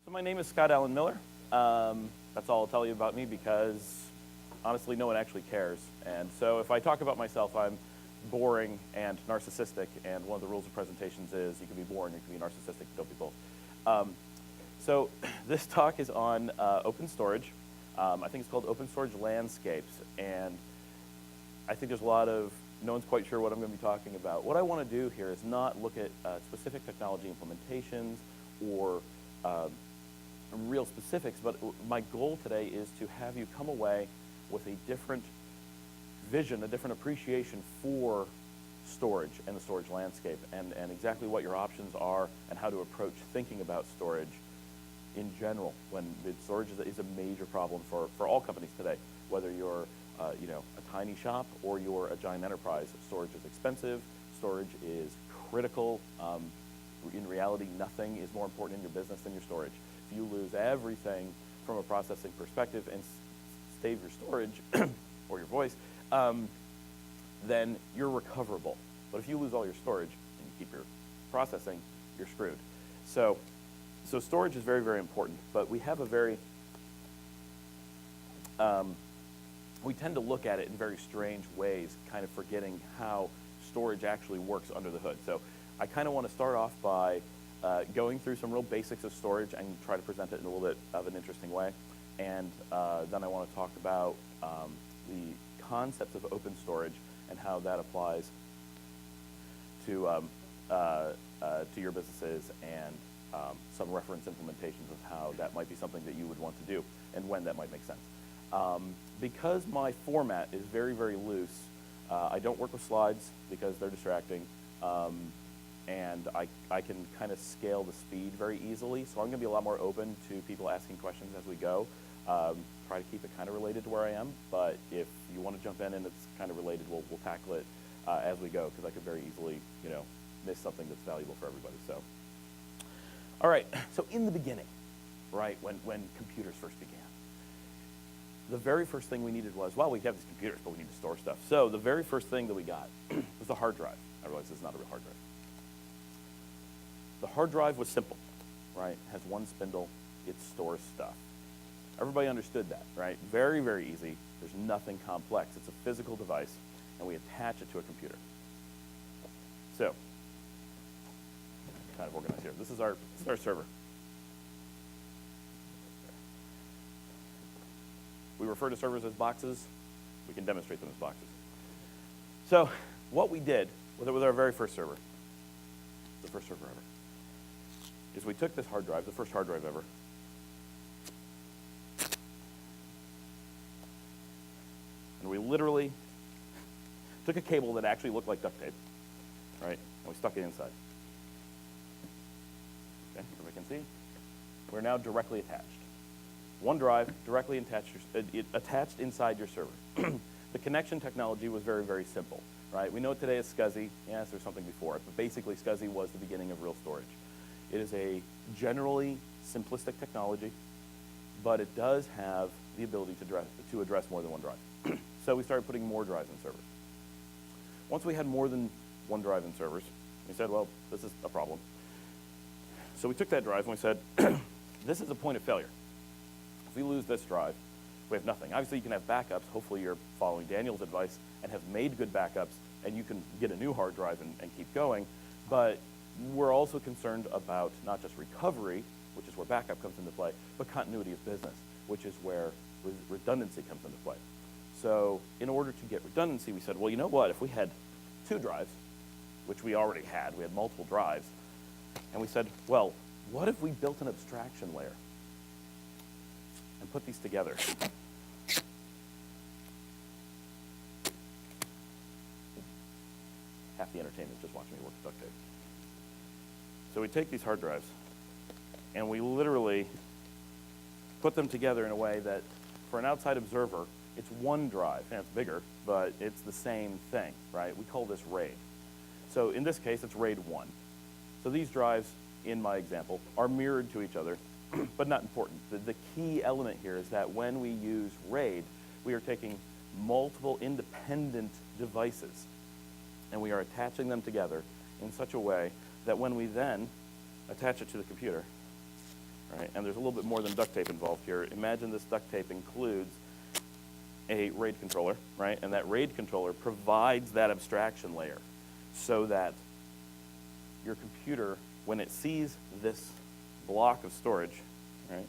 So my name is Scott Allen Miller. That's all I'll tell you about me because honestly, no one actually cares. And so if I talk about myself, I'm boring and narcissistic. And one of the rules of presentations is you can be boring, you can be narcissistic, don't be both. So this talk is on open storage. I think it's called Open Storage Landscapes. And I think there's a lot of, no one's quite sure what I'm going to be talking about. What I want to do here is not look at specific technology implementations or real specifics, but my goal today is to have you come away with a different vision, a different appreciation for storage and the storage landscape, and exactly what your options are and how to approach thinking about storage in general, when storage is a major problem for all companies today, whether you're a tiny shop or you're a giant enterprise. Storage is expensive, storage is critical. In reality, nothing is more important in your business than your storage. If you lose everything from a processing perspective and save your storage or your voice, then you're recoverable. But if you lose all your storage and you keep your processing, you're screwed. So storage is very, very important, but we have a very, we tend to look at it in very strange ways, kind of forgetting how storage actually works under the hood. So I kind of want to start off by going through some real basics of storage and try to present it in a little bit of an interesting way. And then I want to talk about the concepts of open storage and how that applies to your businesses, and some reference implementations of how that might be something that you would want to do and when that might make sense. Because my format is very, very loose, I don't work with slides because they're distracting. And I can kind of scale the speed very easily. So I'm going to be a lot more open to people asking questions as we go. Try to keep it kind of related to where I am. But if you want to jump in and it's kind of related, we'll tackle it as we go, because I could very easily miss something that's valuable for everybody. So, all right. So in the beginning, right, when computers first began, the very first thing we needed was, well, we have these computers, but we need to store stuff. So the very first thing that we got was the hard drive. I realize this is not a real hard drive. The hard drive was simple, right? It has one spindle, it stores stuff. Everybody understood that, right? Very, very easy. There's nothing complex. It's a physical device, and we attach it to a computer. So, kind of organized here. This is our server. We refer to servers as boxes. We can demonstrate them as boxes. So, what we did with our very first server, the first server ever, is we took this hard drive, the first hard drive ever, and we literally took a cable that actually looked like duct tape, right, and we stuck it inside. Okay, everybody can see? We're now directly attached. One drive directly attached inside your server. The connection technology was very, very simple, right? We know today is SCSI. Yes, there's something before it, but basically SCSI was the beginning of real storage. It is a generally simplistic technology, but it does have the ability to address more than one drive. So we started putting more drives in servers. Once we had more than one drive in servers, we said, well, this is a problem. So we took that drive and we said, this is a point of failure. If we lose this drive, we have nothing. Obviously, you can have backups. Hopefully, you're following Daniel's advice and have made good backups, and you can get a new hard drive and keep going. But we're also concerned about not just recovery, which is where backup comes into play, but continuity of business, which is where redundancy comes into play. So in order to get redundancy, we said, well, you know what? If we had two drives, which we already had, we had multiple drives, and we said, well, what if we built an abstraction layer and put these together? Half the entertainment is just watching me work with duct tape. So we take these hard drives, and we literally put them together in a way that, for an outside observer, it's one drive, and it's bigger, but it's the same thing, right? We call this RAID. So in this case, it's RAID 1. So these drives, in my example, are mirrored to each other, but not important. The key element here is that when we use RAID, we are taking multiple independent devices, and we are attaching them together in such a way that when we then attach it to the computer, right? And there's a little bit more than duct tape involved here. Imagine this duct tape includes a RAID controller, right? And that RAID controller provides that abstraction layer so that your computer, when it sees this block of storage, right,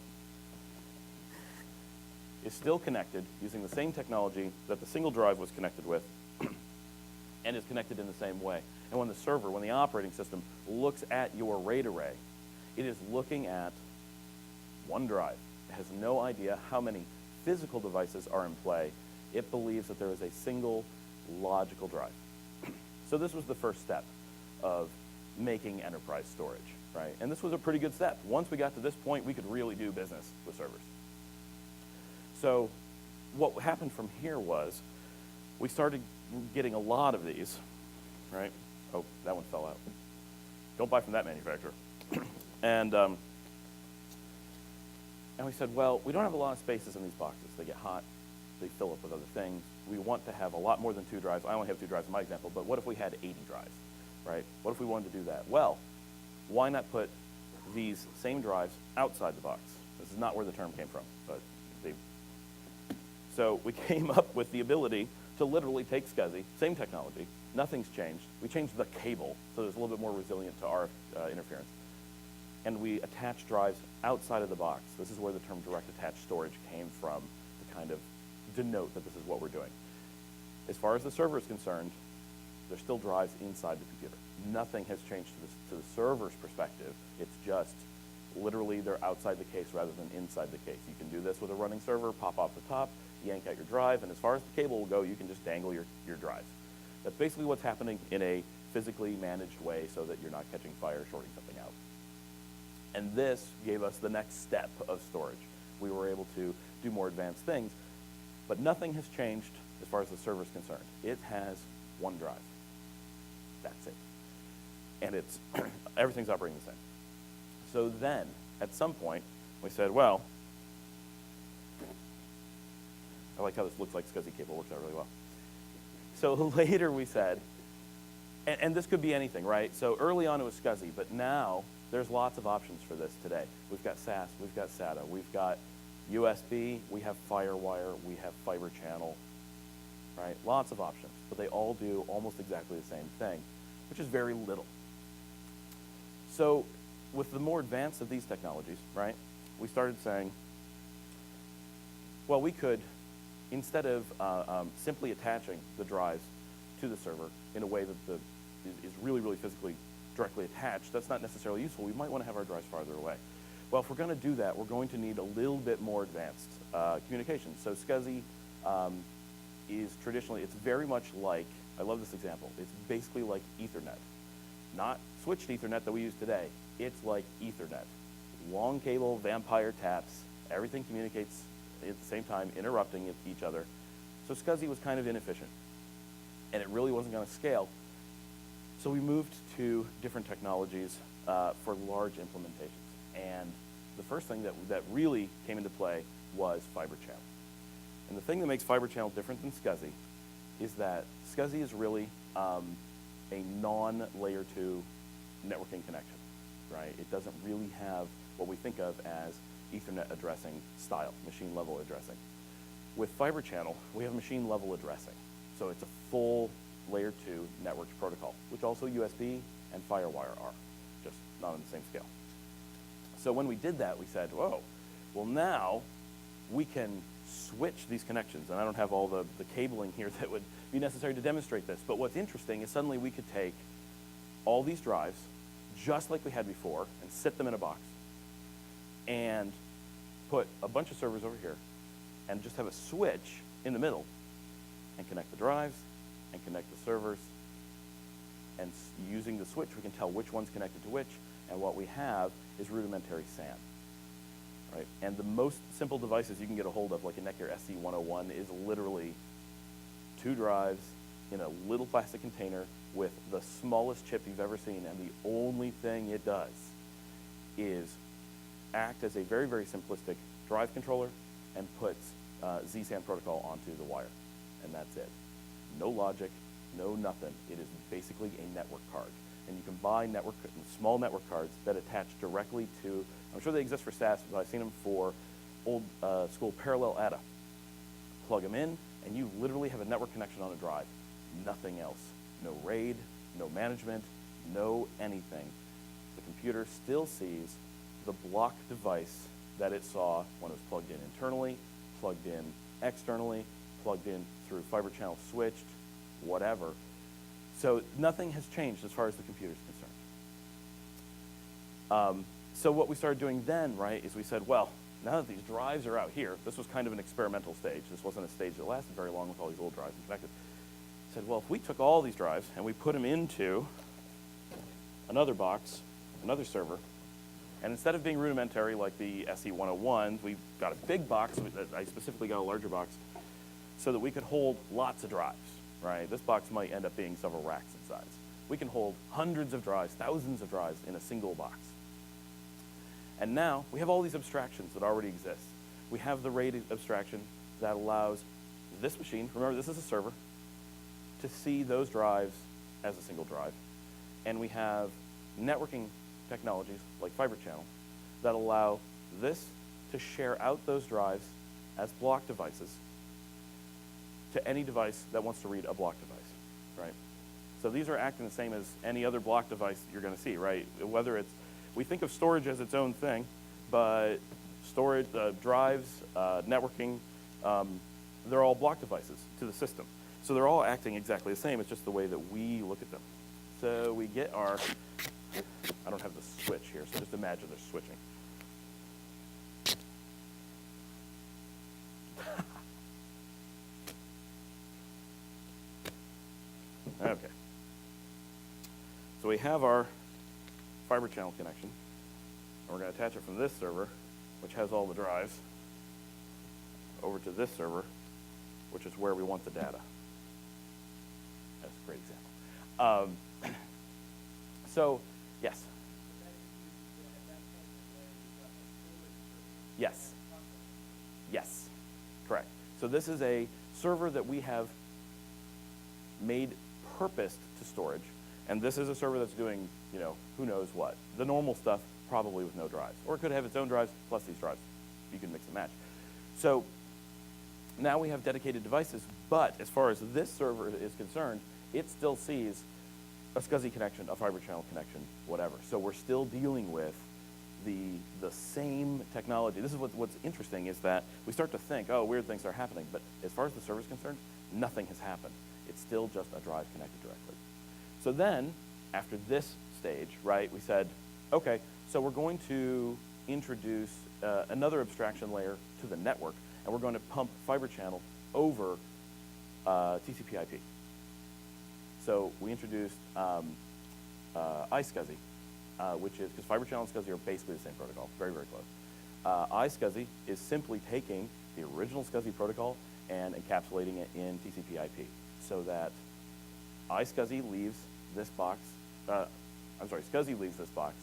is still connected using the same technology that the single drive was connected with and is connected in the same way. And when the server, when the operating system looks at your RAID array, it is looking at one drive. It has no idea how many physical devices are in play. It believes that there is a single logical drive. So this was the first step of making enterprise storage, right? And this was a pretty good step. Once we got to this point, we could really do business with servers. So what happened from here was we started getting a lot of these, right? Oh, that one fell out. Don't buy from that manufacturer. And we said, well, we don't have a lot of spaces in these boxes. They get hot. They fill up with other things. We want to have a lot more than 2 drives. I only have 2 drives in my example, but what if we had 80 drives, right? What if we wanted to do that? Well, why not put these same drives outside the box? This is not where the term came from, but so we came up with the ability to literally take SCSI, same technology, nothing's changed. We changed the cable, so it's a little bit more resilient to RF interference. And we attach drives outside of the box. This is where the term direct attached storage came from to kind of denote that this is what we're doing. As far as the server is concerned, there's still drives inside the computer. Nothing has changed to the server's perspective. It's just literally they're outside the case rather than inside the case. You can do this with a running server, pop off the top, yank out your drive, and as far as the cable will go, you can just dangle your drives. That's basically what's happening in a physically managed way so that you're not catching fire, shorting something out. And this gave us the next step of storage. We were able to do more advanced things, but nothing has changed as far as the server is concerned. It has one drive. That's it. And it's everything's operating the same. So then, at some point, we said, well, I like how this looks like SCSI cable, works out really well. So later we said, and this could be anything, right? So early on it was SCSI, but now there's lots of options for this today. We've got SAS, we've got SATA, we've got USB, we have FireWire, we have fiber channel, right? Lots of options, but they all do almost exactly the same thing, which is very little. So with the more advanced of these technologies, right, we started saying, well, we could, instead of simply attaching the drives to the server in a way that is really, really physically directly attached, that's not necessarily useful. We might want to have our drives farther away. Well, if we're going to do that, we're going to need a little bit more advanced communication. So SCSI is traditionally, it's very much like, I love this example, it's basically like Ethernet. Not switched Ethernet that we use today. It's like Ethernet. Long cable, vampire taps, everything communicates at the same time, interrupting each other. So SCSI was kind of inefficient, and it really wasn't going to scale. So we moved to different technologies for large implementations. And the first thing that really came into play was fiber channel. And the thing that makes fiber channel different than SCSI is that SCSI is really a non-layer 2 networking connection, right? It doesn't really have what we think of as Ethernet addressing style, machine level addressing. With fiber channel, we have machine level addressing. So it's a full layer 2 networked protocol, which also USB and FireWire are, just not on the same scale. So when we did that, we said, whoa, well now we can switch these connections. And I don't have all the cabling here that would be necessary to demonstrate this. But what's interesting is suddenly we could take all these drives, just like we had before, and sit them in a box, and put a bunch of servers over here, and just have a switch in the middle, and connect the drives, and connect the servers. And using the switch, we can tell which one's connected to which, and what we have is rudimentary SAN. Right? And the most simple devices you can get a hold of, like a Netgear SC101, is literally 2 drives in a little plastic container with the smallest chip you've ever seen, and the only thing it does is act as a very, very simplistic drive controller and puts Z-SAN protocol onto the wire, and that's it. No logic, no nothing. It is basically a network card. and you can buy small network cards that attach directly to, I'm sure they exist for SAS, but I've seen them for old school parallel ATA. Plug them in, and you literally have a network connection on a drive. Nothing else. No RAID, no management, no anything. The computer still sees the block device that it saw when it was plugged in internally, plugged in externally, plugged in through fiber channel switched, whatever. So nothing has changed as far as the computer is concerned. So what we started doing then, right, is we said, well, now that these drives are out here, this was kind of an experimental stage. This wasn't a stage that lasted very long with all these old drives connected. Said, well, if we took all these drives and we put them into another box, another server, and instead of being rudimentary like the SE101s, we got a big box. I specifically got a larger box so that we could hold lots of drives, right? This box might end up being several racks in size. We can hold hundreds of drives, thousands of drives in a single box. And now we have all these abstractions that already exist. We have the RAID abstraction that allows this machine, remember this is a server, to see those drives as a single drive. And we have networking technologies like Fiber Channel that allow this to share out those drives as block devices to any device that wants to read a block device, right? So these are acting the same as any other block device you're going to see, right? Whether it's, we think of storage as its own thing, but storage, drives, networking, they're all block devices to the system. So they're all acting exactly the same. It's just the way that we look at them. So we get our, I don't have the switch here, so just imagine they're switching. Okay. So we have our fiber channel connection, and we're going to attach it from this server, which has all the drives, over to this server, which is where we want the data. That's a great example. So, yes. Yes. Yes, correct. So this is a server that we have made purposed to storage, and this is a server that's doing, you know, who knows what. The normal stuff, probably with no drives. Or it could have its own drives plus these drives. You can mix and match. So now we have dedicated devices, but as far as this server is concerned, it still sees a SCSI connection, a fiber channel connection, whatever. So we're still dealing with the same technology. This is what's interesting is that we start to think, oh, weird things are happening, but as far as the server is concerned, nothing has happened. It's still just a drive connected directly. So then, after this stage, right, we said, okay, so we're going to introduce another abstraction layer to the network, and we're going to pump fiber channel over TCP/IP. So we introduced iSCSI, which is, because fiber channel and SCSI are basically the same protocol, very, very close. iSCSI is simply taking the original SCSI protocol and encapsulating it in TCP/IP, so that iSCSI leaves this box, SCSI leaves this box,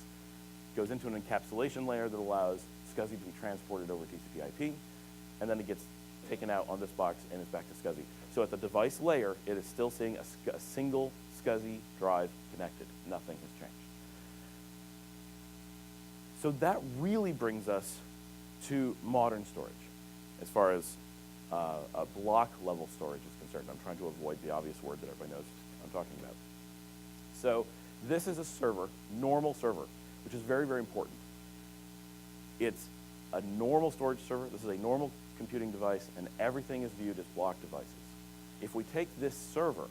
goes into an encapsulation layer that allows SCSI to be transported over TCP/IP, and then it gets taken out on this box and is back to SCSI. So at the device layer, it is still seeing a single SCSI drive connected. Nothing has changed. So that really brings us to modern storage, as far as a block level storage is concerned. I'm trying to avoid the obvious word that everybody knows I'm talking about. So this is a server, normal server, which is very, very important. It's a normal storage server. This is a normal computing device, and everything is viewed as block devices. If we take this server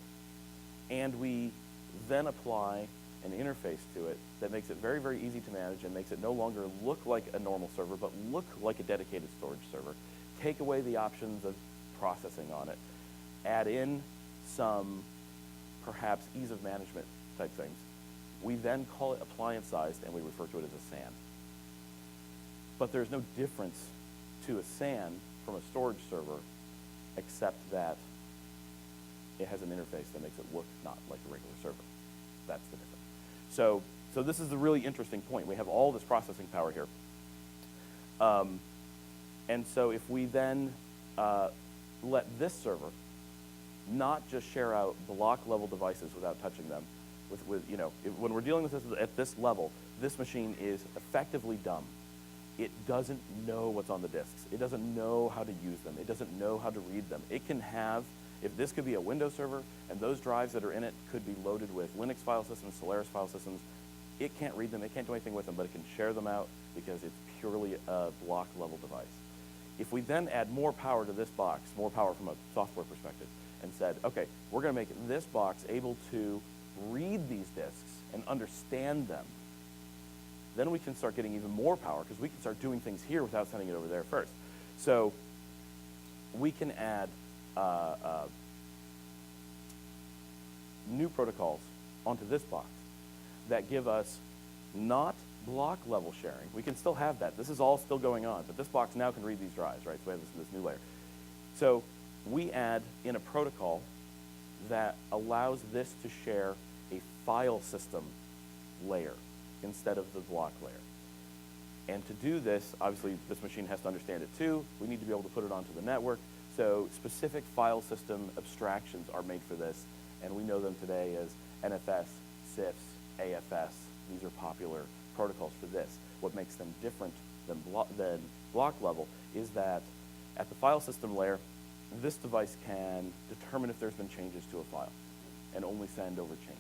and we then apply an interface to it that makes it very, very easy to manage and makes it no longer look like a normal server, but look like a dedicated storage server, take away the options of processing on it, add in some perhaps ease of management type things, we then call it appliance-sized and we refer to it as a SAN. But there's no difference to a SAN from a storage server except that it has an interface that makes it look not like a regular server. That's the difference. So this is a really interesting point. We have all this processing power here. And so if we then let this server not just share out block level devices without touching them, when we're dealing with this at this level, this machine is effectively dumb. It doesn't know what's on the disks. It doesn't know how to use them. It doesn't know how to read them. It can have, if this could be a Windows server, and those drives that are in it could be loaded with Linux file systems, Solaris file systems, it can't read them, it can't do anything with them, but it can share them out because it's purely a block level device. If we then add more power to this box, more power from a software perspective, and said, okay, we're gonna make this box able to read these disks and understand them, then we can start getting even more power because we can start doing things here without sending it over there first. So we can add new protocols onto this box that give us not block level sharing. We can still have that. This is all still going on, but this box now can read these drives, right? So we have this new layer. So we add in a protocol that allows this to share a file system layer instead of the block layer. And to do this, obviously this machine has to understand it too. We need to be able to put it onto the network. So specific file system abstractions are made for this, and we know them today as NFS, CIFS, AFS. These are popular protocols for this. What makes them different than block level is that at the file system layer, this device can determine if there's been changes to a file and only send over changes.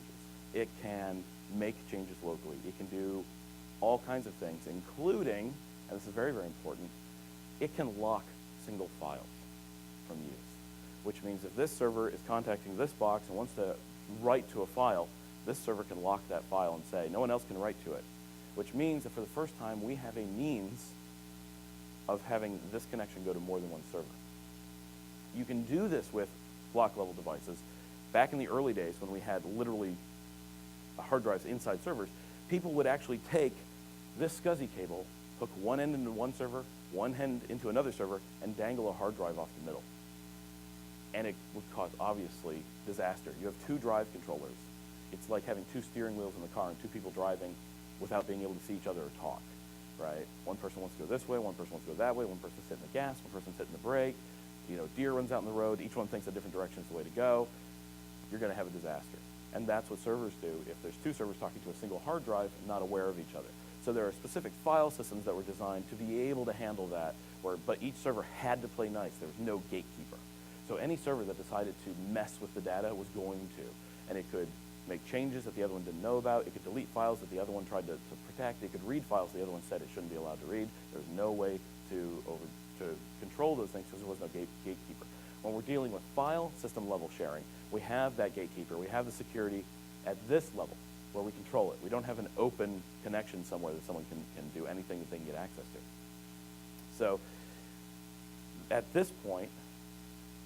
It can make changes locally. It can do all kinds of things, including, and this is very, very important, it can lock single files from use, which means if this server is contacting this box and wants to write to a file, this server can lock that file and say, no one else can write to it, which means that for the first time, we have a means of having this connection go to more than one server. You can do this with block level devices. Back in the early days when we had literally hard drives inside servers, people would actually take this SCSI cable, hook one end into one server, one end into another server, and dangle a hard drive off the middle. And it would cause, obviously, disaster. You have two drive controllers. It's like having two steering wheels in the car and two people driving without being able to see each other or talk, right? One person wants to go this way, one person wants to go that way, one person's hitting the gas, one person's hitting the brake. Deer runs out in the road, each one thinks a different direction is the way to go. You're gonna have a disaster. And that's what servers do if there's two servers talking to a single hard drive, not aware of each other. So there are specific file systems that were designed to be able to handle that, but each server had to play nice. There was no gatekeeper. So any server that decided to mess with the data was going to. And it could make changes that the other one didn't know about. It could delete files that the other one tried to protect. It could read files the other one said it shouldn't be allowed to read. There's no way to control those things because there was no gatekeeper. When we're dealing with file system level sharing, we have that gatekeeper. We have the security at this level where we control it. We don't have an open connection somewhere that someone can do anything that they can get access to. So at this point,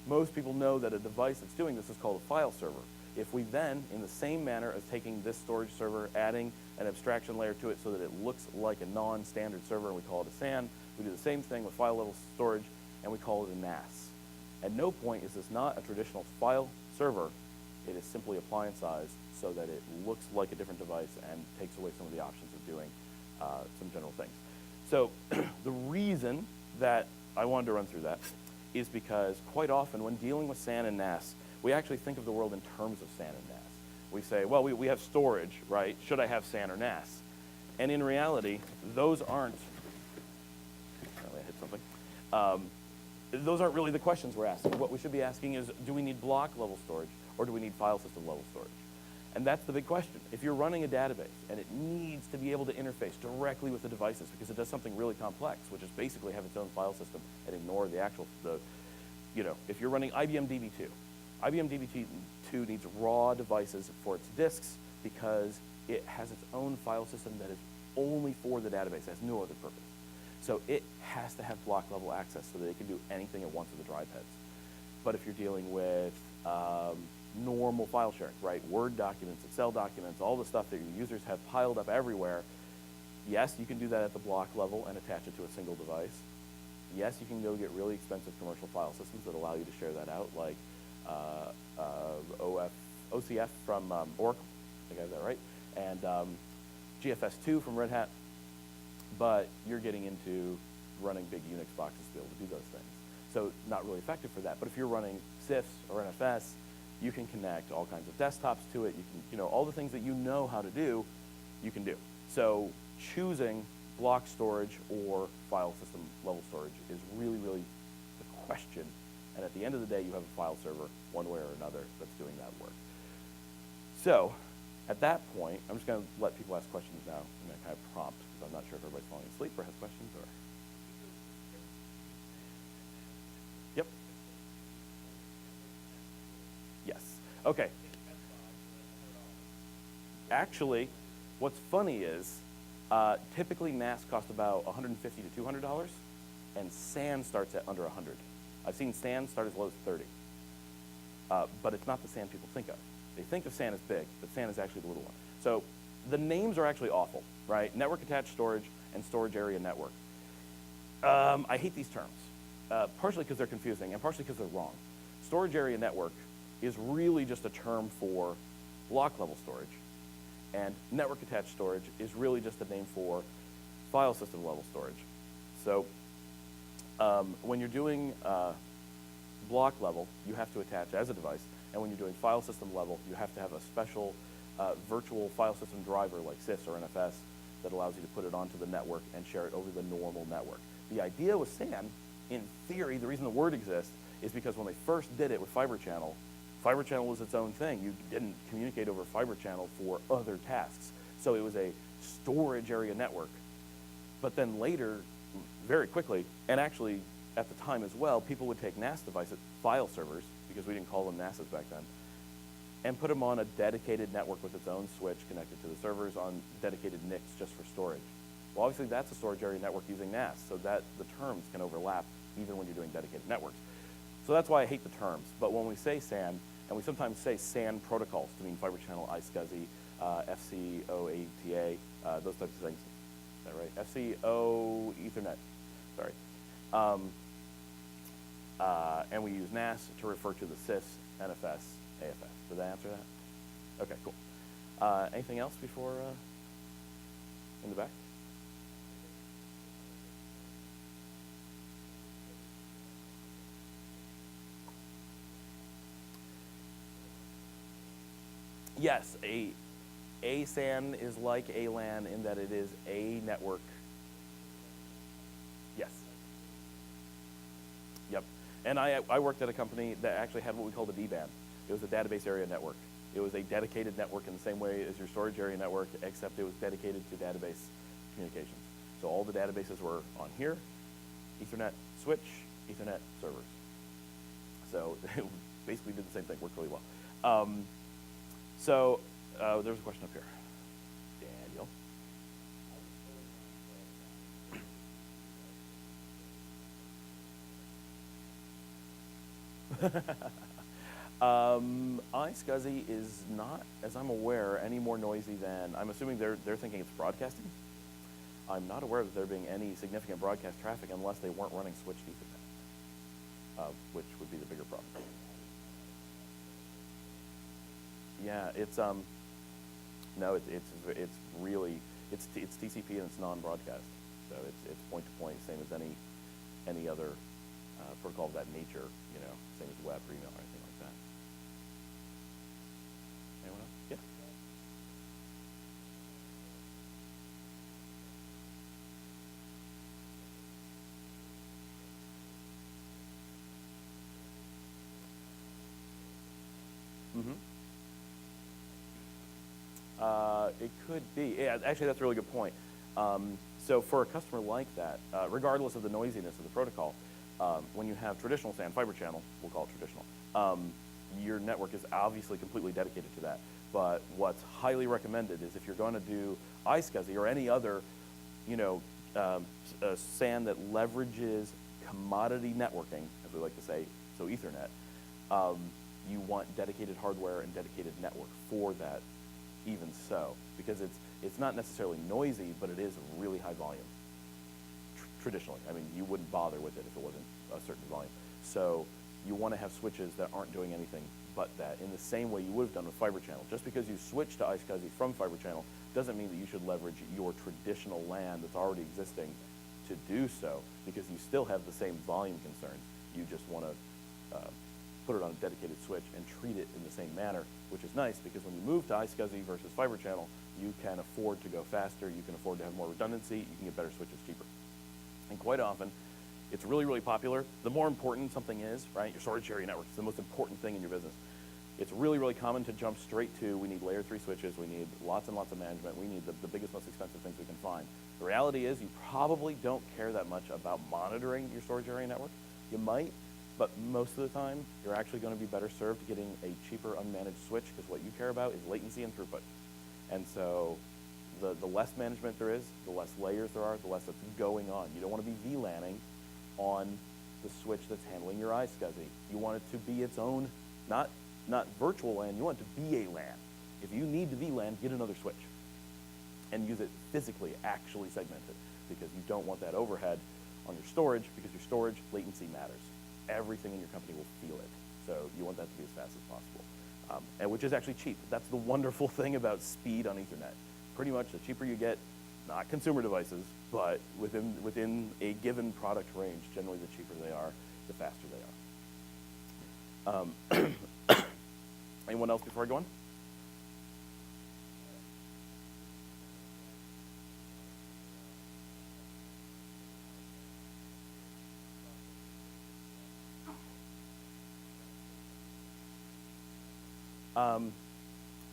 most people know that a device that's doing this is called a file server. If we then, in the same manner as taking this storage server, adding an abstraction layer to it so that it looks like a non-standard server, and we call it a SAN, we do the same thing with file level storage, and we call it a NAS. At no point is this not a traditional file server. It is simply appliance-sized so that it looks like a different device and takes away some of the options of doing some general things. So the reason that I wanted to run through that is because quite often when dealing with SAN and NAS, we actually think of the world in terms of SAN and NAS. We say, well, we have storage, right? Should I have SAN or NAS? And in reality, those aren't, apparently I hit something. Those aren't really the questions we're asking. What we should be asking is, do we need block level storage or do we need file system level storage? And that's the big question. If you're running a database and it needs to be able to interface directly with the devices because it does something really complex, which is basically have its own file system and ignore the actual, if you're running IBM DB2, IBM DB2 needs raw devices for its disks because it has its own file system that is only for the database, it has no other purpose. So it has to have block level access so that it can do anything it wants with the drive heads. But if you're dealing with normal file sharing, right? Word documents, Excel documents, all the stuff that your users have piled up everywhere, yes, you can do that at the block level and attach it to a single device. Yes, you can go get really expensive commercial file systems that allow you to share that out, like OCF from Oracle, I think I have that right, and GFS2 from Red Hat, but you're getting into running big Unix boxes to be able to do those things. So not really effective for that, but if you're running CIFS or NFS, You can connect all kinds of desktops to it. You can, all the things that you know how to do, you can do. So choosing block storage or file system level storage is really, really the question. And at the end of the day, you have a file server, one way or another, that's doing that work. So at that point, I'm just going to let people ask questions now. I'm going to kind of prompt, because I'm not sure if everybody's falling asleep or has questions. Or Yep. Yes. Okay. Actually, what's funny is typically NAS costs about $150 to $200, and SAN starts at under 100. I've seen SAN start as low as 30. But it's not the SAN people think of. They think of SAN as big, but SAN is actually the little one. So the names are actually awful, right? Network attached storage and storage area network. I hate these terms, partially because they're confusing and partially because they're wrong. Storage area network is really just a term for block level storage, and network attached storage is really just a name for file system level storage. So when you're doing block level, you have to attach as a device, and when you're doing file system level, you have to have a special virtual file system driver like CIS or NFS that allows you to put it onto the network and share it over the normal network. The idea with SAN, in theory, the reason the word exists is because when they first did it with Fiber Channel was its own thing. You didn't communicate over Fiber Channel for other tasks. So it was a storage area network. But then later, very quickly, and actually at the time as well, people would take NAS devices, file servers, because we didn't call them NASs back then, and put them on a dedicated network with its own switch connected to the servers on dedicated NICs just for storage. Well, obviously that's a storage area network using NAS, so that the terms can overlap even when you're doing dedicated networks. So that's why I hate the terms. But when we say SAN, and we sometimes say SAN protocols to mean Fiber Channel, iSCSI, FCOATA, those types of things. Is that right? FCO Ethernet, sorry. And we use NAS to refer to the CIS, NFS, AFS. Did that answer that? Okay, cool. Anything else before, in the back? Yes, a SAN is like a LAN in that it is a network. Yes. Yep. And I worked at a company that actually had what we called a D-band. It was a database area network. It was a dedicated network in the same way as your storage area network, except it was dedicated to database communications. So all the databases were on here, Ethernet switch, Ethernet servers. So it basically did the same thing, worked really well. So there's a question up here. Daniel? iSCSI is not, as I'm aware, any more noisy than, I'm assuming they're thinking it's broadcasting. I'm not aware of there being any significant broadcast traffic unless they weren't running switched Ethernet, which would be the bigger problem. Yeah, it's no, it's really it's TCP and it's non-broadcast, so it's point to point, same as any other protocol of that nature, same as web or email or anything like that. Anyone else? Yeah. Mm-hmm. It could be. Yeah, actually, that's a really good point. So for a customer like that, regardless of the noisiness of the protocol, when you have traditional SAN fiber channel, we'll call it traditional, your network is obviously completely dedicated to that. But what's highly recommended is if you're going to do iSCSI or any other, SAN that leverages commodity networking, as we like to say, so Ethernet, you want dedicated hardware and dedicated network for that, even so, because it's not necessarily noisy, but it is really high volume. Traditionally, I mean, you wouldn't bother with it if it wasn't a certain volume. So you want to have switches that aren't doing anything but that, in the same way you would have done with Fiber Channel. Just because you switch to iSCSI from Fiber Channel doesn't mean that you should leverage your traditional LAN that's already existing to do so, because you still have the same volume concerns. You just want to put it on a dedicated switch and treat it in the same manner, which is nice because when you move to iSCSI versus fiber channel, you can afford to go faster, you can afford to have more redundancy, you can get better switches cheaper. And quite often, it's really, really popular. The more important something is, right, your storage area network is the most important thing in your business. It's really, really common to jump straight to, we need layer 3 switches, we need lots and lots of management, we need the biggest, most expensive things we can find. The reality is you probably don't care that much about monitoring your storage area network. You might, but most of the time, you're actually going to be better served getting a cheaper unmanaged switch because what you care about is latency and throughput. And so the less management there is, the less layers there are, the less that's going on. You don't want to be VLANing on the switch that's handling your iSCSI. You want it to be its own, not virtual LAN, you want it to be a LAN. If you need to VLAN, get another switch and use it physically, actually segmented, because you don't want that overhead on your storage, because your storage latency matters. Everything in your company will feel it. So you want that to be as fast as possible, and which is actually cheap. That's the wonderful thing about speed on Ethernet. Pretty much the cheaper you get, not consumer devices, but within a given product range, generally the cheaper they are, the faster they are. Anyone else before I go on?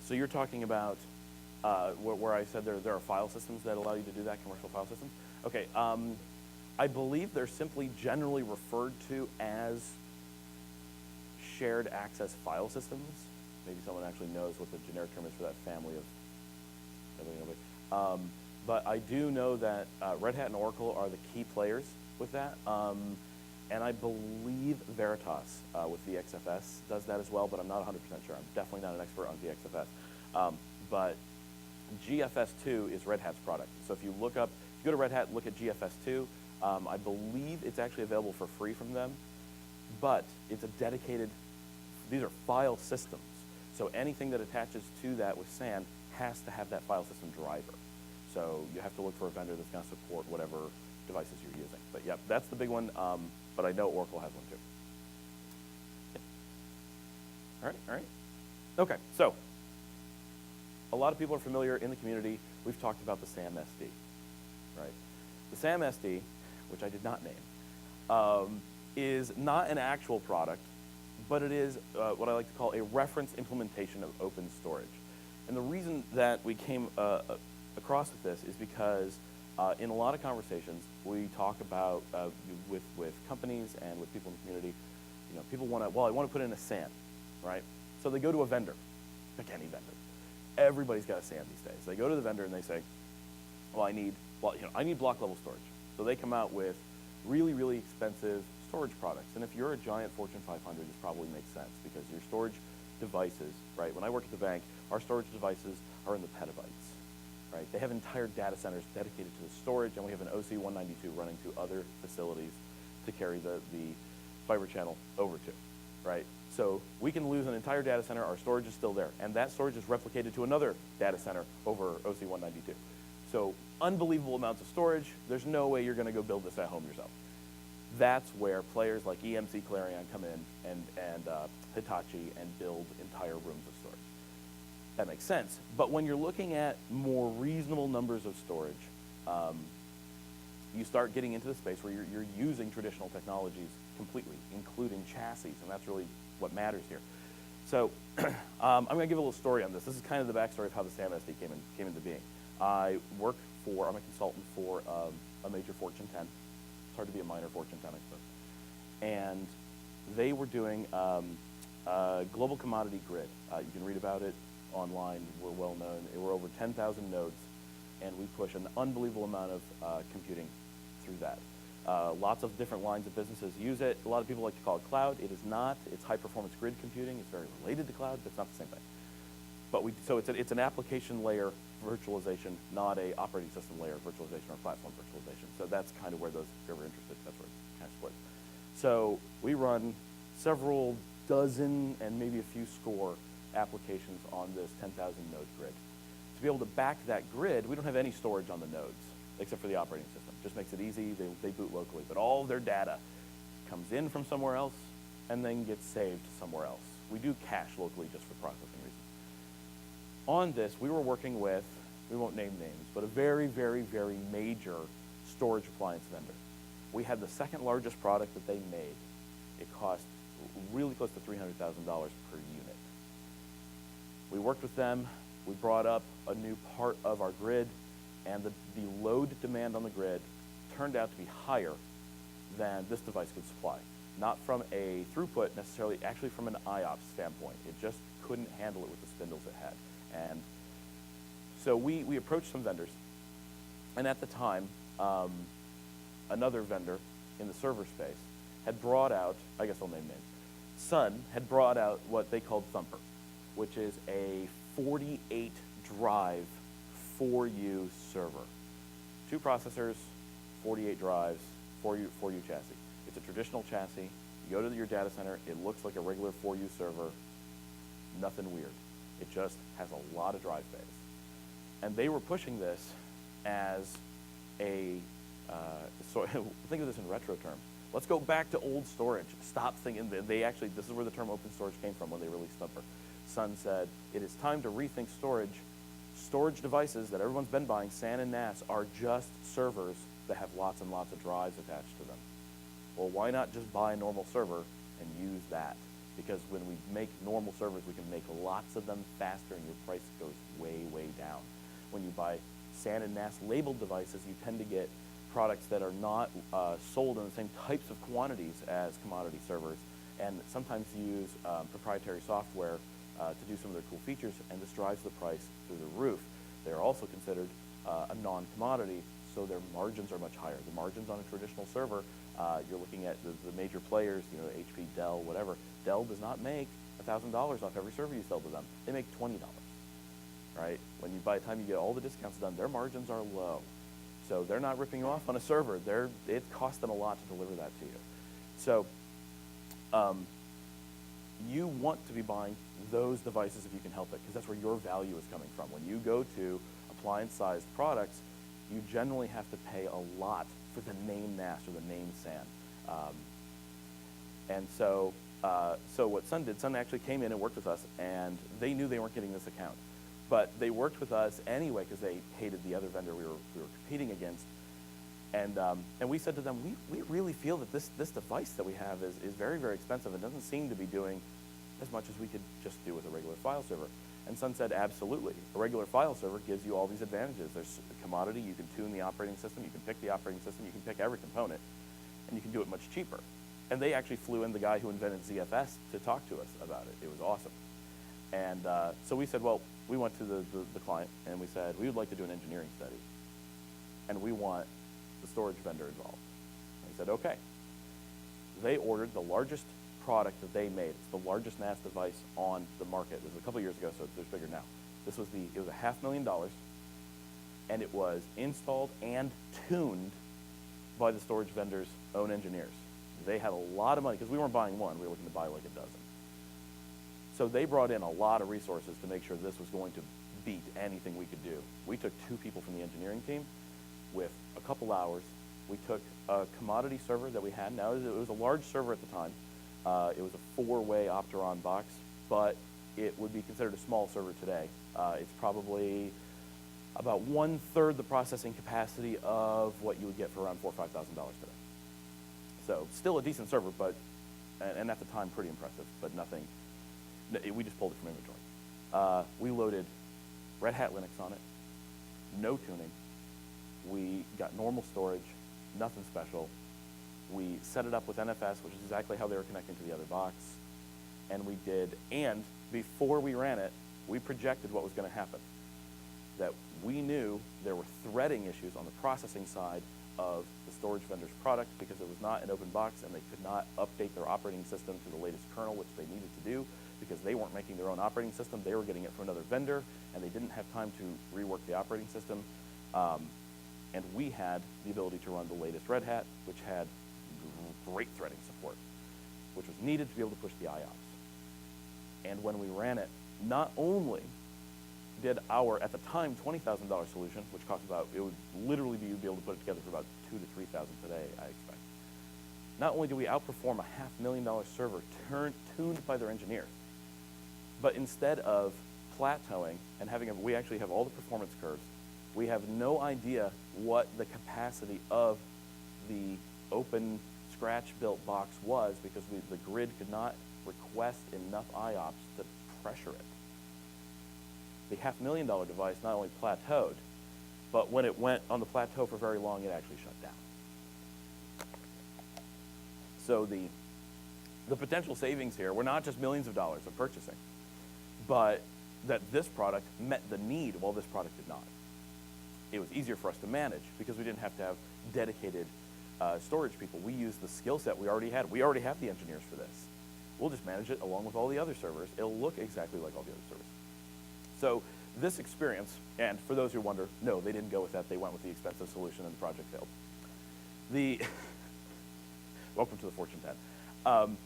So you're talking about where I said there are file systems that allow you to do that, commercial file systems? Okay, I believe they're simply generally referred to as shared access file systems. Maybe someone actually knows what the generic term is for that family of everything. But I do know that Red Hat and Oracle are the key players with that. And I believe Veritas with VXFS does that as well, but I'm not 100% sure. I'm definitely not an expert on VXFS. But GFS2 is Red Hat's product. So if you look up, if you go to Red Hat, look at GFS2, I believe it's actually available for free from them, but it's a dedicated, these are file systems. So anything that attaches to that with SAN has to have that file system driver. So you have to look for a vendor that's going to support whatever devices you're using. But yep, that's the big one, but I know Oracle has one too. Yep. All right. Okay, so a lot of people are familiar in the community. We've talked about the SAM SD, right? The SAM SD, which I did not name, is not an actual product, but it is what I like to call a reference implementation of open storage. And the reason that we came across with this is because in a lot of conversations, we talk about with companies and with people in the community, you know, people want to, well, I want to put in a SAN, right? So they go to a vendor, pick any vendor. Everybody's got a SAN these days. They go to the vendor and they say, well, I need block level storage. So they come out with really, really expensive storage products. And if you're a giant Fortune 500, this probably makes sense because your storage devices, right? When I work at the bank, our storage devices are in the petabytes, right? They have entire data centers dedicated to the storage, and we have an OC192 running to other facilities to carry the fiber channel over to, right? So we can lose an entire data center, our storage is still there, and that storage is replicated to another data center over OC192. So unbelievable amounts of storage. There's no way you're going to go build this at home yourself. That's where players like EMC Clarion come in and Hitachi and build entire rooms of storage. That makes sense. But when you're looking at more reasonable numbers of storage, you start getting into the space where you're using traditional technologies completely, including chassis, and that's really what matters here. So I'm going to give a little story on this. This is kind of the backstory of how the SAM SD came into being. I'm a consultant for a major Fortune 10. It's hard to be a minor Fortune 10, I suppose. And they were doing global commodity grid. You can read about it online. We're well known. We're over 10,000 nodes, and we push an unbelievable amount of computing through that. Lots of different lines of businesses use it. A lot of people like to call it cloud. It is not. It's high-performance grid computing. It's very related to cloud, but it's not the same thing. But so it's an application layer virtualization, not a operating system layer virtualization or platform virtualization. So that's kind of where those, if you're ever interested, that's where it kind of splits. So we run several dozen and maybe a few score applications on this 10,000 node grid. To be able to back that grid, we don't have any storage on the nodes, except for the operating system. Just makes it easy, they boot locally. But all of their data comes in from somewhere else, and then gets saved somewhere else. We do cache locally just for processing reasons. On this, we were working with, we won't name names, but a very, very, very major storage appliance vendor. We had the second largest product that they made. It cost really close to $300,000 per unit. We worked with them. We brought up a new part of our grid, and the load demand on the grid turned out to be higher than this device could supply. Not from a throughput necessarily, actually from an IOPS standpoint. It just couldn't handle it with the spindles it had. And so we approached some vendors, and at the time, another vendor in the server space had brought out, I guess I'll name names, Sun had brought out what they called Thumper, which is a 48 drive 4U server. 2 processors, 48 drives, 4U chassis. It's a traditional chassis. You go to your data center, it looks like a regular 4U server, nothing weird. It just has a lot of drive space. And they were pushing this as a, think of this in retro terms. Let's go back to old storage. Stop thinking, this is where the term open storage came from when they released Thumper. Sun said, it is time to rethink storage. Storage devices that everyone's been buying, SAN and NAS, are just servers that have lots and lots of drives attached to them. Well, why not just buy a normal server and use that? Because when we make normal servers, we can make lots of them faster and your price goes way, way down. When you buy SAN and NAS labeled devices, you tend to get products that are not sold in the same types of quantities as commodity servers, and sometimes use proprietary software to do some of their cool features, and this drives the price through the roof. They're also considered a non-commodity, so their margins are much higher. The margins on a traditional server, you're looking at the major players, HP, Dell, whatever. Dell does not make $1,000 off every server you sell to them. They make $20, right? By the time you get all the discounts done, their margins are low. So they're not ripping you off on a server. It costs them a lot to deliver that to you. So you want to be buying those devices if you can help it, because that's where your value is coming from. When you go to appliance-sized products, you generally have to pay a lot for the name NAS or the name SAN. And so what Sun did, Sun actually came in and worked with us, and they knew they weren't getting this account. But they worked with us anyway because they hated the other vendor we were competing against. And we said to them, we really feel that this device that we have is very, very expensive and doesn't seem to be doing as much as we could just do with a regular file server. And Sun said, absolutely. A regular file server gives you all these advantages. There's a commodity, you can tune the operating system, you can pick the operating system, you can pick every component, and you can do it much cheaper. And they actually flew in the guy who invented ZFS to talk to us about it. It was awesome. And so we said, well, we went to the client and we said, we would like to do an engineering study. And we want the storage vendor involved. And he said, okay. They ordered the largest product that they made. It's the largest NAS device on the market. This was a couple years ago, so it's bigger now. It was $500,000, and it was installed and tuned by the storage vendor's own engineers. They had a lot of money, because we weren't buying one, we were looking to buy like a dozen. So they brought in a lot of resources to make sure this was going to beat anything we could do. We took 2 people from the engineering team with a couple hours. We took a commodity server that we had. Now, it was a large server at the time. It was a 4-way Opteron box, but it would be considered a small server today. It's probably about 1/3 the processing capacity of what you would get for around $4,000 or $5,000 today. So still a decent server, but and at the time pretty impressive, but nothing. We just pulled it from inventory. We loaded Red Hat Linux on it, no tuning. We got normal storage, nothing special. We set it up with NFS, which is exactly how they were connecting to the other box. And before we ran it, we projected what was going to happen. That we knew there were threading issues on the processing side of the storage vendor's product because it was not an open box and they could not update their operating system to the latest kernel, which they needed to do because they weren't making their own operating system. They were getting it from another vendor, and they didn't have time to rework the operating system. And we had the ability to run the latest Red Hat, which had great threading support, which was needed to be able to push the IOPS. And when we ran it, not only did our, at the time, $20,000 solution, which cost about, it would literally be, you'd be able to put it together for about $2,000 to $3,000 today, I expect. not only do we outperform a $500,000 server tuned by their engineers, but instead of plateauing and we actually have all the performance curves. We have no idea what the capacity of the open scratch-built box was because the grid could not request enough IOPS to pressure it. The $500,000 device not only plateaued, but when it went on the plateau for very long, it actually shut down. So the potential savings here were not just millions of dollars of purchasing, but that this product met the need while this product did not. It was easier for us to manage because we didn't have to have dedicated storage people. We used the skill set we already had. We already have the engineers for this. We'll just manage it along with all the other servers. It'll look exactly like all the other servers. So this experience, and for those who wonder, no, they didn't go with that. They went with the expensive solution and the project failed. Welcome to the Fortune 10.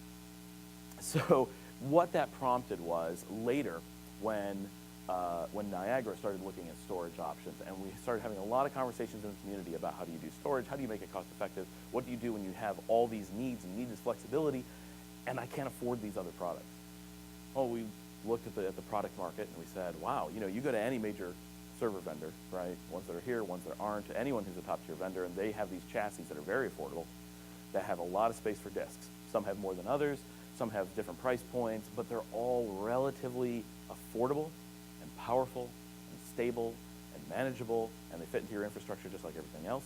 So what that prompted was later when Niagara started looking at storage options, and we started having a lot of conversations in the community about how do you do storage, how do you make it cost effective, what do you do when you have all these needs and need this flexibility, and I can't afford these other products. Well, we looked at the product market and we said, wow, you go to any major server vendor, right? Ones that are here, ones that aren't, anyone who's a top tier vendor, and they have these chassis that are very affordable, that have a lot of space for disks. Some have more than others, some have different price points, but they're all relatively affordable and powerful and stable and manageable, and they fit into your infrastructure just like everything else.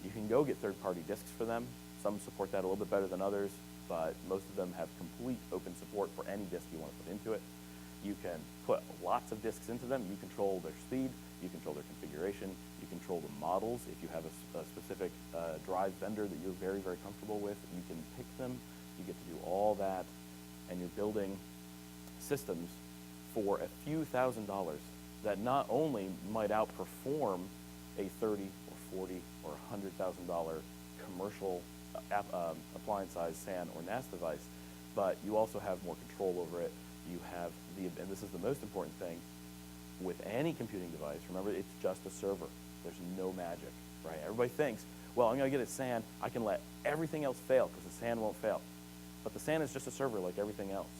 You can go get third-party disks for them. Some support that a little bit better than others, but most of them have complete open support for any disk you want to put into it. You can put lots of disks into them. You control their speed. You control their configuration. You control the models. If you have a specific drive vendor that you're very, very comfortable with, you can pick them. You get to do all that, and you're building systems for a few $1,000s that not only might outperform a $30,000 or $40,000 or $100,000 commercial appliance size SAN or NAS device, but you also have more control over it. You have and this is the most important thing, with any computing device, remember, it's just a server. There's no magic, right? Everybody thinks, well, I'm going to get a SAN. I can let everything else fail because the SAN won't fail. But the SAN is just a server like everything else,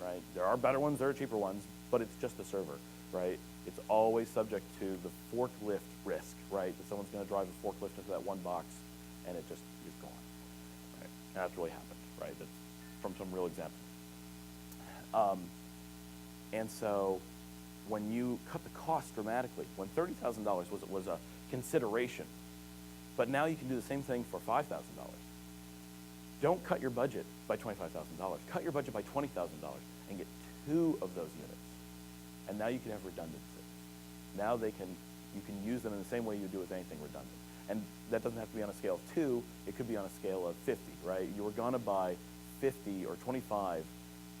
right? There are better ones, there are cheaper ones, but it's just a server, right? It's always subject to the forklift risk, right? That someone's going to drive a forklift into that one box and it just is gone, right? And that's really happened, right? That's from some real examples. And so when you cut the cost dramatically, when $30,000 was a consideration, but now you can do the same thing for $5,000. Don't cut your budget by $25,000. Cut your budget by $20,000 and get 2 of those units. And now you can have redundancy. Now you can use them in the same way you do with anything redundant. And that doesn't have to be on a scale of 2. It could be on a scale of 50, right? You were going to buy 50 or 25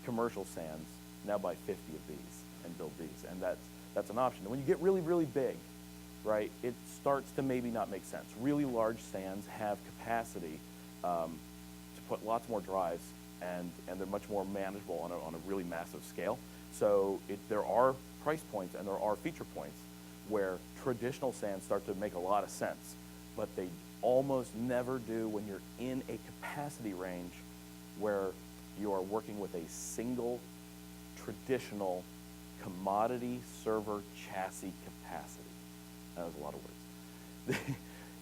commercial SANs. Now buy 50 of these and build these. And that's an option. And when you get really, really big, right, it starts to maybe not make sense. Really large SANs have capacity to put lots more drives, and they're much more manageable on a really massive scale. So there are price points and there are feature points where traditional SANs start to make a lot of sense, but they almost never do when you're in a capacity range where you are working with a single traditional commodity server chassis capacity. That was a lot of words.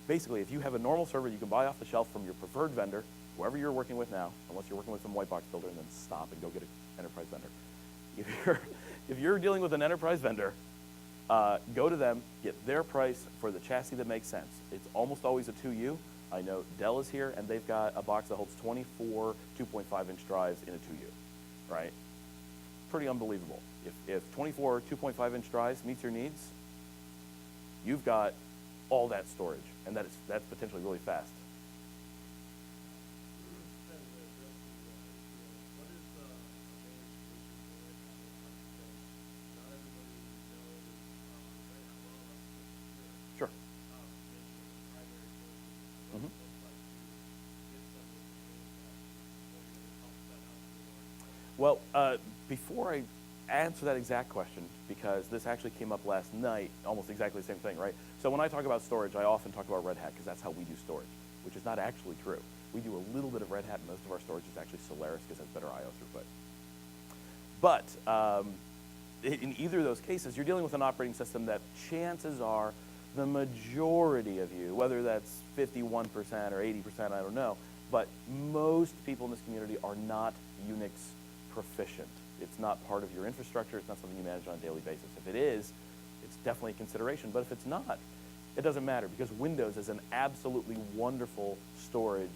Basically, if you have a normal server you can buy off the shelf from your preferred vendor, whoever you're working with now, unless you're working with some white box builder, and then stop and go get an enterprise vendor. If you're dealing with an enterprise vendor, go to them, get their price for the chassis that makes sense. It's almost always a 2U. I know Dell is here, and they've got a box that holds 24 2.5-inch drives in a 2U, right? Pretty unbelievable. If 24 2.5-inch drives meets your needs, you've got all that storage, and that's potentially really fast. Sure. Mm-hmm. Well, before I answer that exact question because this actually came up last night, almost exactly the same thing, right? So when I talk about storage, I often talk about Red Hat because that's how we do storage, which is not actually true. We do a little bit of Red Hat, and most of our storage is actually Solaris because it has better I/O throughput. But in either of those cases, you're dealing with an operating system that chances are the majority of you, whether that's 51% or 80%, I don't know, but most people in this community are not Unix proficient. It's not part of your infrastructure. It's not something you manage on a daily basis. If it is, it's definitely a consideration. But if it's not, it doesn't matter because Windows is an absolutely wonderful storage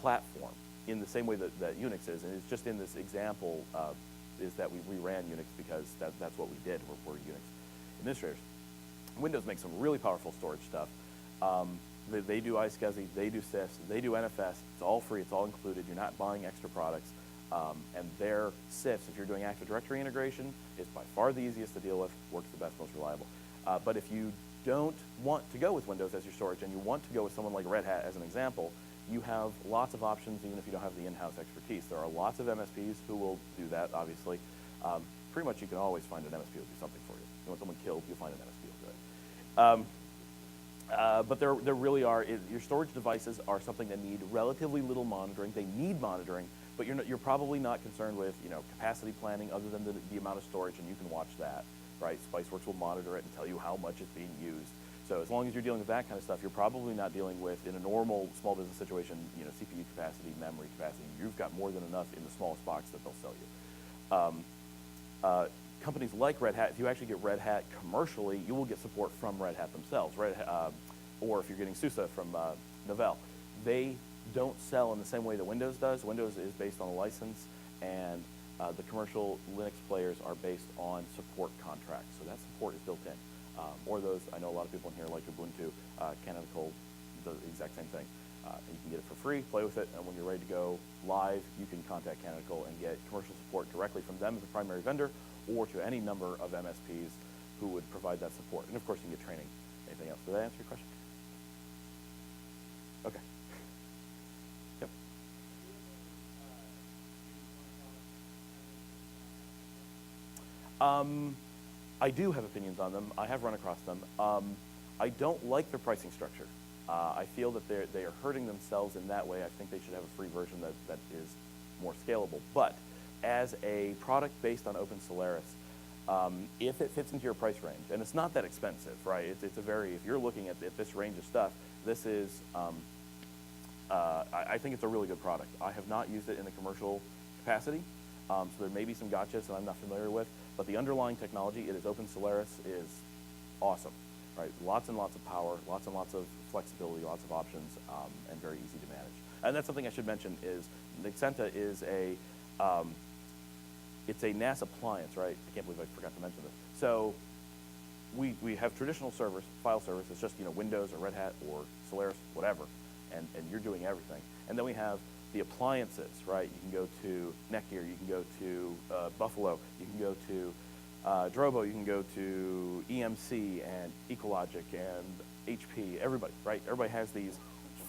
platform in the same way that Unix is. And it's just in this example is that we ran Unix because that's what we did. We're Unix administrators. Windows makes some really powerful storage stuff. They do iSCSI, they do CIFS, they do NFS. It's all free, it's all included. You're not buying extra products. And their CIFS, if you're doing Active Directory integration, is by far the easiest to deal with, works the best, most reliable. But if you don't want to go with Windows as your storage and you want to go with someone like Red Hat as an example, you have lots of options even if you don't have the in-house expertise. There are lots of MSPs who will do that, obviously. Pretty much you can always find an MSP who will do something for you. You want someone killed, you'll find an MSP who will do it. But there really are, your storage devices are something that need relatively little monitoring. They need monitoring, but you're probably not concerned with capacity planning other than the amount of storage, and you can watch that, right? SpiceWorld will monitor it and tell you how much is being used. So as long as you're dealing with that kind of stuff, you're probably not dealing with, in a normal small business situation, CPU capacity, memory capacity. You've got more than enough in the smallest box that they'll sell you. Companies like Red Hat, if you actually get Red Hat commercially, you will get support from Red Hat themselves, or if you're getting SUSE from Novell. They don't sell in the same way that Windows does. Windows is based on a license, and the commercial Linux players are based on support contracts. So that support is built in. Or those, I know a lot of people in here like Ubuntu, Canonical, the exact same thing. You can get it for free, play with it, and when you're ready to go live, you can contact Canonical and get commercial support directly from them as a primary vendor, or to any number of MSPs who would provide that support. And of course, you can get training. Anything else? Did that answer your question? Okay. Yep. I do have opinions on them. I have run across them. I don't like their pricing structure. I feel that they are hurting themselves in that way. I think they should have a free version that is more scalable. But as a product based on Open Solaris, if it fits into your price range, and it's not that expensive, right? It's a very, if you're looking at this range of stuff, this is, I think it's a really good product. I have not used it in a commercial capacity, so there may be some gotchas that I'm not familiar with, but the underlying technology, it is Open Solaris, is awesome, right? Lots and lots of power, lots and lots of flexibility, lots of options, and very easy to manage. And that's something I should mention is Nexenta is it's a NAS appliance, right? I can't believe I forgot to mention this. So we have traditional servers, file servers. It's just Windows or Red Hat or Solaris, whatever, and you're doing everything. And then we have the appliances, right? You can go to Netgear, you can go to Buffalo, you can go to Drobo, you can go to EMC and Ecologic and HP, everybody, right? Everybody has these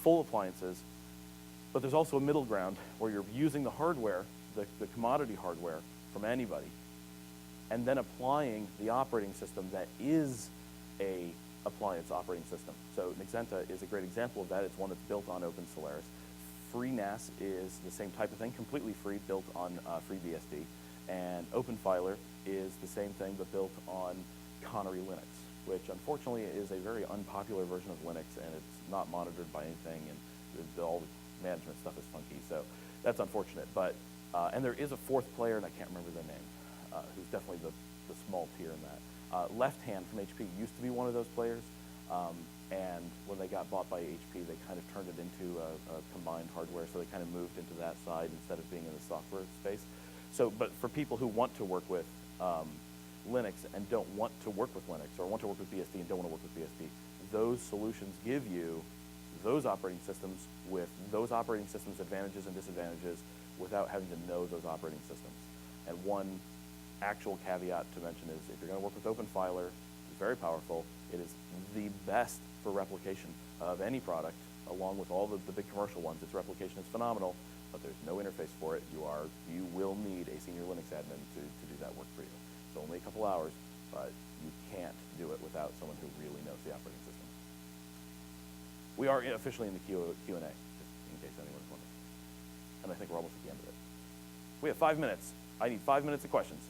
full appliances, but there's also a middle ground where you're using the hardware, the commodity hardware from anybody, and then applying the operating system that is a appliance operating system. So Nexenta is a great example of that. It's one that's built on Open Solaris. FreeNAS is the same type of thing, completely free, built on FreeBSD. And OpenFiler is the same thing, but built on Connery Linux, which unfortunately is a very unpopular version of Linux, and it's not monitored by anything, and all the management stuff is funky. So that's unfortunate. But and there is a fourth player, and I can't remember their name, who's definitely the small tier in that. Left Hand from HP used to be one of those players, and when they got bought by HP, they kind of turned it into a combined hardware, so they kind of moved into that side instead of being in the software space. So, but for people who want to work with Linux and don't want to work with Linux, or want to work with BSD and don't want to work with BSD, those solutions give you those operating systems with those operating systems' advantages and disadvantages without having to know those operating systems. And one actual caveat to mention is if you're going to work with OpenFiler, it's very powerful. It is the best for replication of any product, along with all the big commercial ones. Its replication is phenomenal, but there's no interface for it. You will need a senior Linux admin to do that work for you. It's only a couple hours, but you can't do it without someone who really knows the operating system. We are officially in the Q&A, just in case anyone's wondering. And I think we're almost at the end of it. We have 5 minutes. I need 5 minutes of questions.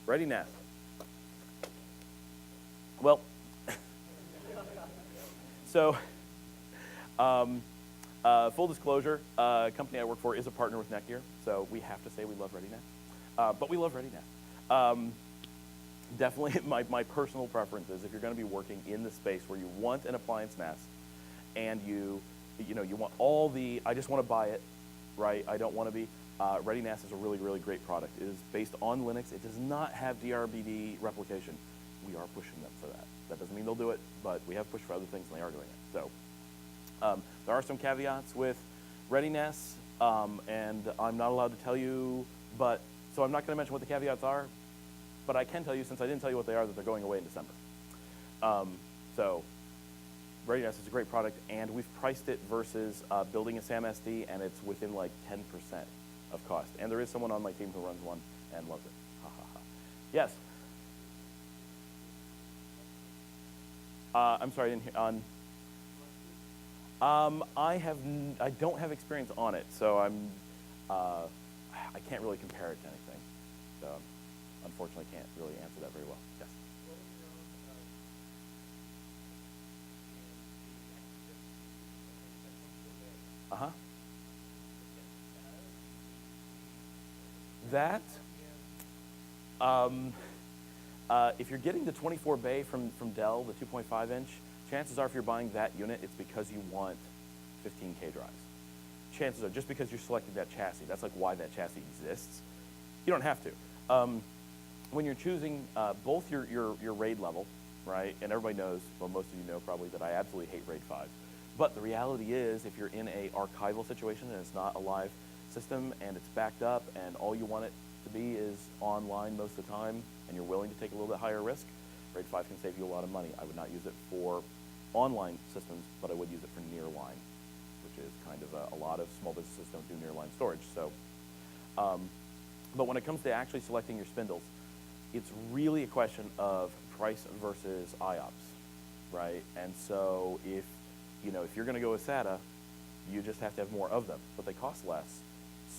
Ready, Nath? Well, so full disclosure, company I work for is a partner with Netgear, so we have to say we love ReadyNath. But we love ReadyNath. Definitely my personal preference is if you're going to be working in the space where you want an appliance NAS and you want all the, I just want to buy it, right? I don't want to be, ReadyNaS is a really, really great product. It is based on Linux. It does not have DRBD replication. We are pushing them for that. That doesn't mean they'll do it, but we have pushed for other things and they are doing it. So there are some caveats with ReadyNaS, and I'm not allowed to tell you, so I'm not going to mention what the caveats are, but I can tell you, since I didn't tell you what they are, that they're going away in December. So ReadyNaS is a great product, and we've priced it versus building a SAMSD, and it's within like 10% of cost. And there is someone on my team who runs one and loves it. Ha ha ha. Yes? I'm sorry, I didn't hear, I don't have experience on it, so I can't really compare it to anything. So unfortunately can't really answer that very well. Yes? Uh-huh. That, if you're getting the 24 bay from Dell, the 2.5 inch, chances are if you're buying that unit, it's because you want 15K drives. Chances are, just because you're selecting that chassis, that's like why that chassis exists. You don't have to. When you're choosing both your RAID level, right, and everybody knows, well, most of you know probably that I absolutely hate RAID 5. But the reality is, if you're in a archival situation and it's not a live system and it's backed up and all you want it to be is online most of the time and you're willing to take a little bit higher risk, RAID 5 can save you a lot of money. I would not use it for online systems, but I would use it for nearline, which is kind of a lot of small businesses don't do nearline storage. So, but when it comes to actually selecting your spindles, it's really a question of price versus IOPS, right? And so if you're going to go with SATA, you just have to have more of them, but they cost less.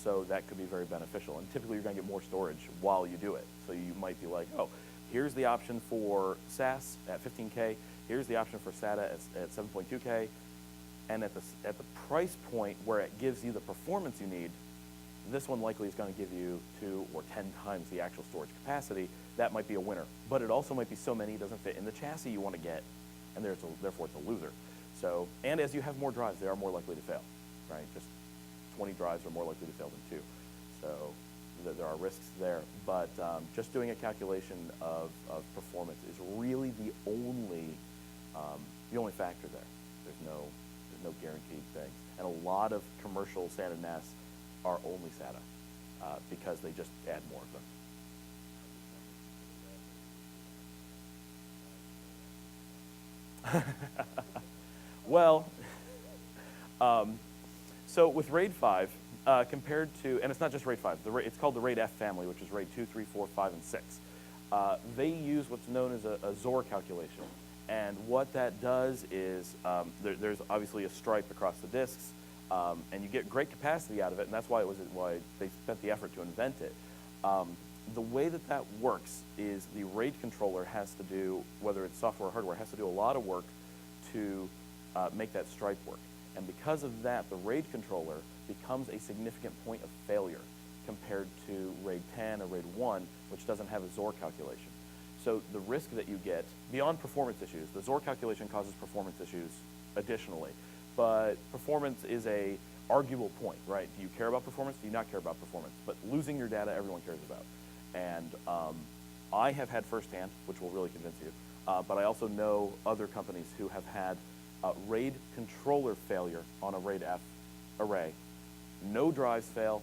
So that could be very beneficial. And typically you're going to get more storage while you do it. So you might be like, oh, here's the option for SAS at 15K. Here's the option for SATA at 7.2K. And at the price point where it gives you the performance you need, this one likely is going to give you 2 or 10 times the actual storage capacity. That might be a winner. But it also might be so many it doesn't fit in the chassis you want to get, and therefore it's a loser. So, and as you have more drives, they are more likely to fail, right? Just 20 drives are more likely to fail than 2. So there are risks there. But just doing a calculation of performance is really the only factor there. There's no guaranteed things. And a lot of commercial SATA NAS are only SATA because they just add more of them. Well, so with RAID 5, compared to, and it's not just RAID 5, it's called the RAID F family, which is RAID 2, 3, 4, 5, and 6. They use what's known as a ZOR calculation. And what that does is, there's obviously a stripe across the disks, and you get great capacity out of it, and that's why they spent the effort to invent it. The way that works is the RAID controller has to do, whether it's software or hardware, has to do a lot of work to make that stripe work. And because of that, the RAID controller becomes a significant point of failure compared to RAID 10 or RAID 1, which doesn't have a ZOR calculation. So the risk that you get, beyond performance issues, the ZOR calculation causes performance issues additionally. But performance is a arguable point, right? Do you care about performance? Do you not care about performance? But losing your data, everyone cares about. And I have had firsthand, which will really convince you, but I also know other companies who have had RAID controller failure on a RAID F array. No drives fail,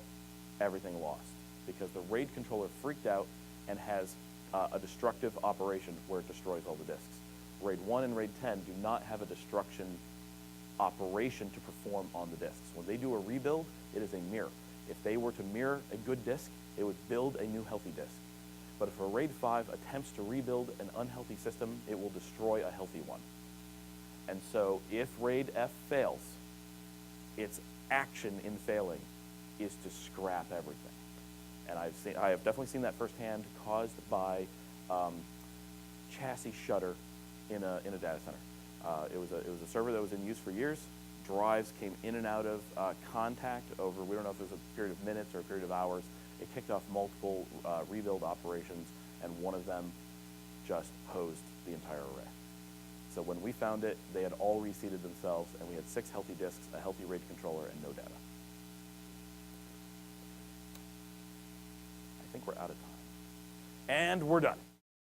everything lost. Because the RAID controller freaked out and has a destructive operation where it destroys all the disks. RAID 1 and RAID 10 do not have a destruction operation to perform on the disks. When they do a rebuild, it is a mirror. If they were to mirror a good disk, it would build a new healthy disk. But if a RAID 5 attempts to rebuild an unhealthy system, it will destroy a healthy one. And so if RAID F fails, its action in failing is to scrap everything. And I have definitely seen that firsthand, caused by chassis shutter in a data center. It was a server that was in use for years. Drives came in and out of contact over, we don't know if it was a period of minutes or a period of hours. It kicked off multiple rebuild operations, and one of them just hosed the entire array. So when we found it, they had all reseated themselves, and we had 6 healthy disks, a healthy RAID controller, and no data. I think we're out of time. And we're done.